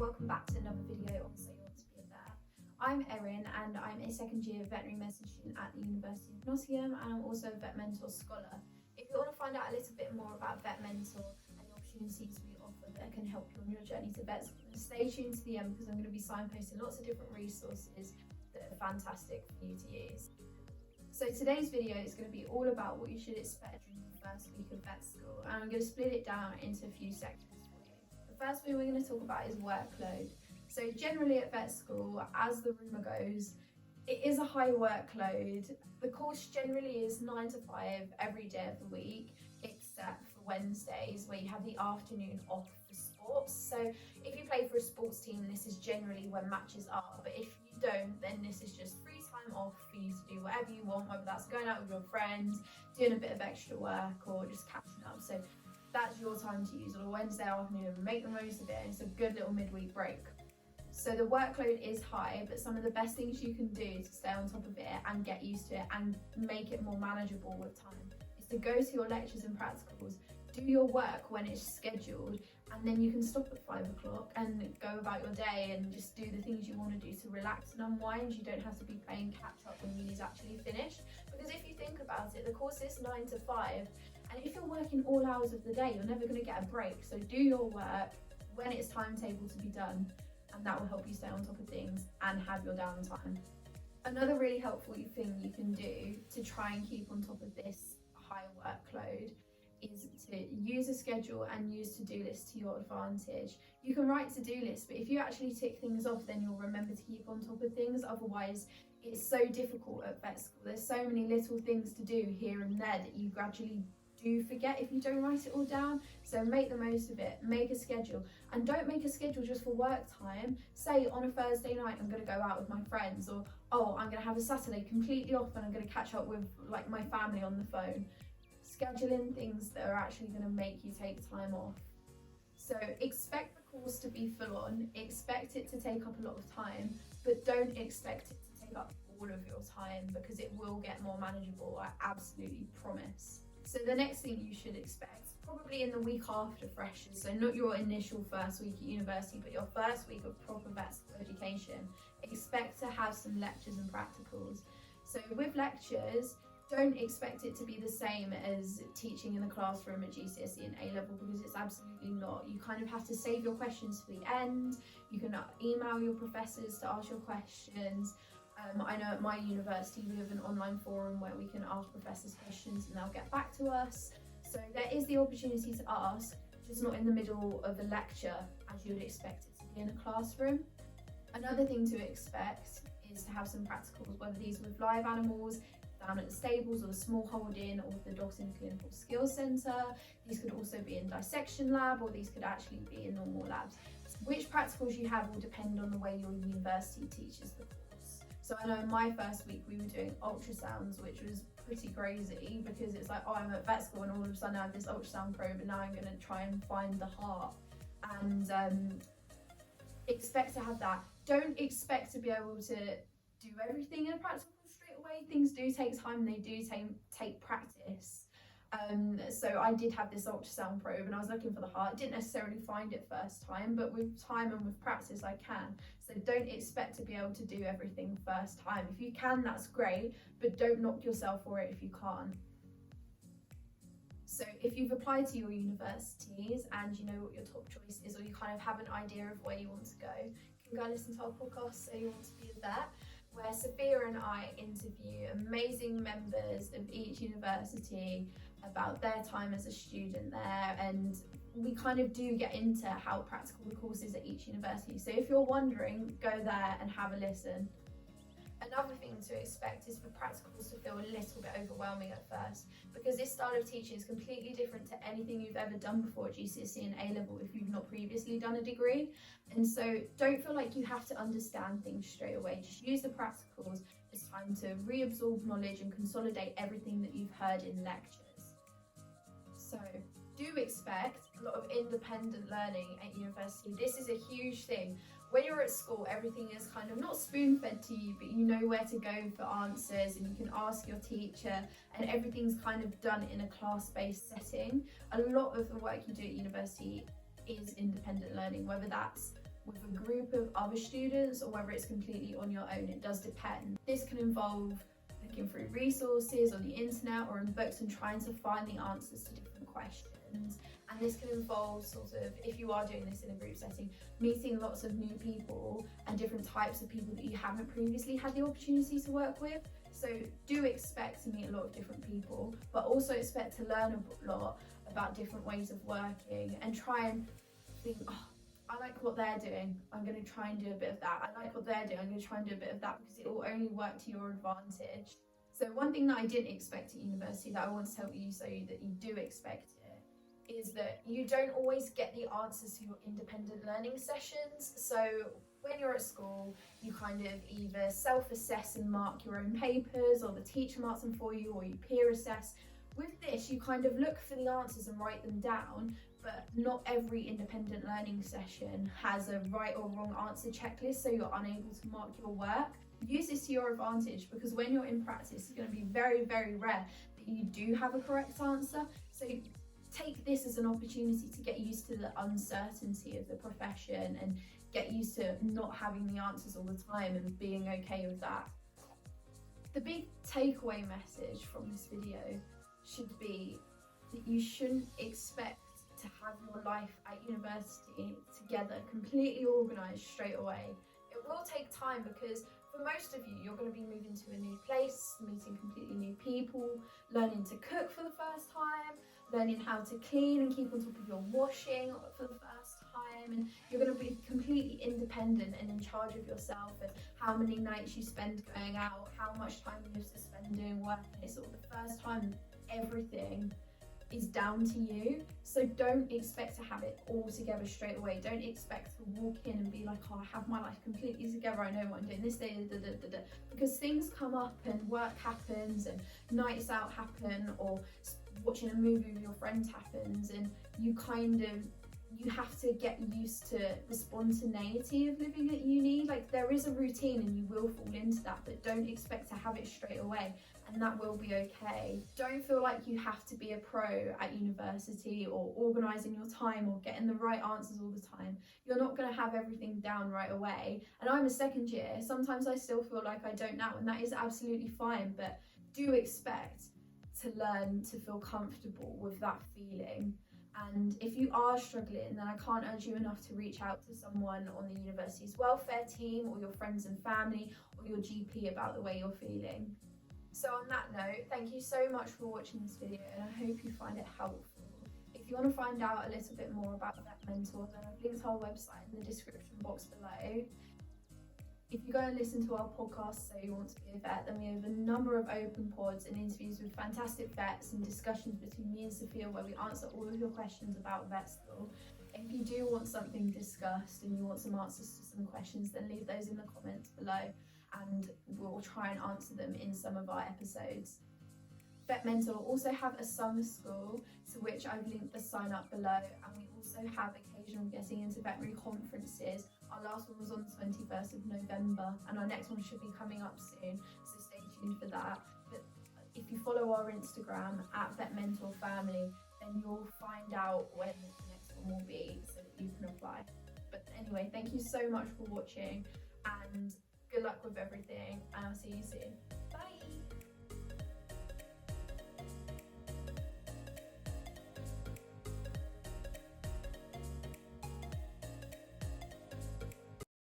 welcome back to another video on So You Want to Be a Vet. I'm Erin and I'm a second year veterinary medicine student at the University of Nottingham, and I'm also a Vet Mentor scholar. If you want to find out a little bit more about Vet Mentor and the opportunities we offer that can help you on your journey to vet school, stay tuned to the end because I'm going to be signposting lots of different resources that are fantastic for you to use. So today's video is going to be all about what you should expect during the first week of vet school, and I'm going to split it down into a few sections for you. The first thing we're going to talk about is workload. So generally at vet school, as the rumour goes, it is a high workload. The course generally is 9 to 5 every day of the week, except for Wednesdays where you have the afternoon off for sports. So if you play for a sports team, this is generally when matches are, but if you don't, then this is just free time off for you to do whatever you want, whether that's going out with your friends, doing a bit of extra work, or just catching up. So that's your time to use on a Wednesday afternoon. Make the most of it, and it's a good little midweek break. So the workload is high, but some of the best things you can do to stay on top of it and get used to it and make it more manageable with time is to go to your lectures and practicals, do your work when it's scheduled, and then you can stop at 5 o'clock and go about your day and just do the things you want to do to relax and unwind. You don't have to be playing catch up when uni is actually finished, because if you think about it, the course is 9 to 5, and if you're working all hours of the day, you're never going to get a break. So do your work when it's timetable to be done, and that will help you stay on top of things and have your downtime. Another really helpful thing you can do to try and keep on top of this high workload is to use a schedule and use to-do lists to your advantage. You can write to-do lists, but if you actually tick things off, then you'll remember to keep on top of things. Otherwise, it's so difficult at vet school. There's so many little things to do here and there that you gradually do forget if you don't write it all down. So make the most of it, make a schedule, and don't make a schedule just for work time. Say on a Thursday night I'm going to go out with my friends, or I'm going to have a Saturday completely off and I'm going to catch up with like my family on the phone. Schedule in things that are actually going to make you take time off. So expect the course to be full on, expect it to take up a lot of time, but don't expect it to take up all of your time, because it will get more manageable, I absolutely promise. So the next thing you should expect, probably in the week after freshers, so not your initial first week at university, but your first week of proper vet school education, expect to have some lectures and practicals. So with lectures, don't expect it to be the same as teaching in the classroom at GCSE and A-level, because it's absolutely not. You kind of have to save your questions for the end. You can email your professors to ask your questions. I know at my university we have an online forum where we can ask professors questions and they'll get back to us. So there is the opportunity to ask, just not in the middle of a lecture as you would expect it to be in a classroom. Another thing to expect is to have some practicals, whether these with live animals down at the stables or the small holding, or with the dogs in the clinical skills centre. These could also be in dissection lab, or these could actually be in normal labs. Which practicals you have will depend on the way your university teaches the course. So I know in my first week we were doing ultrasounds, which was pretty crazy, because it's like, I'm at vet school and all of a sudden I have this ultrasound probe and now I'm going to try and find the heart. And expect to have that. Don't expect to be able to do everything in a practical straight away. Things do take time, they do take practice. So I did have this ultrasound probe and I was looking for the heart. Didn't necessarily find it first time, but with time and with practice I can. So don't expect to be able to do everything first time. If you can, that's great, but don't knock yourself for it if you can't. So if you've applied to your universities and you know what your top choice is, or you kind of have an idea of where you want to go, you can go listen to our podcast, So You Want to Be a Vet, where Sophia and I interview amazing members of each university about their time as a student there, and we kind of do get into how practical the course is at each university. So if you're wondering, go there and have a listen. Another thing to expect is for practicals to feel a little bit overwhelming at first, because this style of teaching is completely different to anything you've ever done before at GCSE and A-level if you've not previously done a degree. And so don't feel like you have to understand things straight away. Just use the practicals as time to reabsorb knowledge and consolidate everything that you've heard in lectures. So do expect a lot of independent learning at university. This is a huge thing. When you're at school, everything is kind of not spoon-fed to you, but you know where to go for answers and you can ask your teacher, and everything's kind of done in a class-based setting. A lot of the work you do at university is independent learning, whether that's with a group of other students or whether it's completely on your own. It does depend. This can involve looking through resources on the internet or in books and trying to find the answers to different questions. And this can involve sort of, if you are doing this in a group setting, meeting lots of new people and different types of people that you haven't previously had the opportunity to work with. So do expect to meet a lot of different people, but also expect to learn a lot about different ways of working, and try and think, oh, I like what they're doing, I'm going to try and do a bit of that. I like what they're doing, I'm going to try and do a bit of that, because it will only work to your advantage. So one thing that I didn't expect at university that I want to tell you so that you do expect it is that you don't always get the answers to your independent learning sessions. So when you're at school, you kind of either self-assess and mark your own papers, or the teacher marks them for you, or you peer assess. With this, you kind of look for the answers and write them down, but not every independent learning session has a right or wrong answer checklist, so you're unable to mark your work. Use this to your advantage, because when you're in practice, it's going to be very, very rare that you do have a correct answer. So take this as an opportunity to get used to the uncertainty of the profession and get used to not having the answers all the time and being okay with that. The big takeaway message from this video should be that you shouldn't expect to have your life at university together, completely organised straight away. It will take time, because for most of you, you're going to be moving to a new place, meeting completely new people, learning to cook for the first time, learning how to clean and keep on top of your washing for the first time, and you're going to be completely independent and in charge of yourself, and how many nights you spend going out, how much time you have to spend doing work. It's all the first time everything is down to you. So don't expect to have it all together straight away. Don't expect to walk in and be like, oh, I have my life completely together, I know what I'm doing this day, because things come up and work happens and nights out happen, or watching a movie with your friends happens, and you have to get used to the spontaneity of living at uni. Like, there is a routine and you will fall into that, but don't expect to have it straight away, and that will be okay. Don't feel like you have to be a pro at university, or organising your time, or getting the right answers all the time. You're not going to have everything down right away. And I'm a second year, sometimes I still feel like I don't now, and that is absolutely fine, but do expect to learn to feel comfortable with that feeling. And if you are struggling, then I can't urge you enough to reach out to someone on the university's welfare team, or your friends and family, or your GP about the way you're feeling. So on that note, thank you so much for watching this video, and I hope you find it helpful. If you want to find out a little bit more about Vet Mentor, then I've linked our website in the description box below. If you go and listen to our podcast, So You Want to Be a Vet, then we have a number of open pods and interviews with fantastic vets, and discussions between me and Sophia where we answer all of your questions about vet school. If you do want something discussed and you want some answers to some questions, then leave those in the comments below, and we'll try and answer them in some of our episodes. Vet Mentor also have a summer school, to which I've linked the sign up below, and we also have occasional getting into veterinary conferences. Our last one was on the 21st of November, and our next one should be coming up soon, so stay tuned for that. But if you follow our Instagram at Vet Mentor Family, then you'll find out when the next one will be, so that you can apply. But anyway, thank you so much for watching, and good luck with everything, and I'll see you soon. Bye!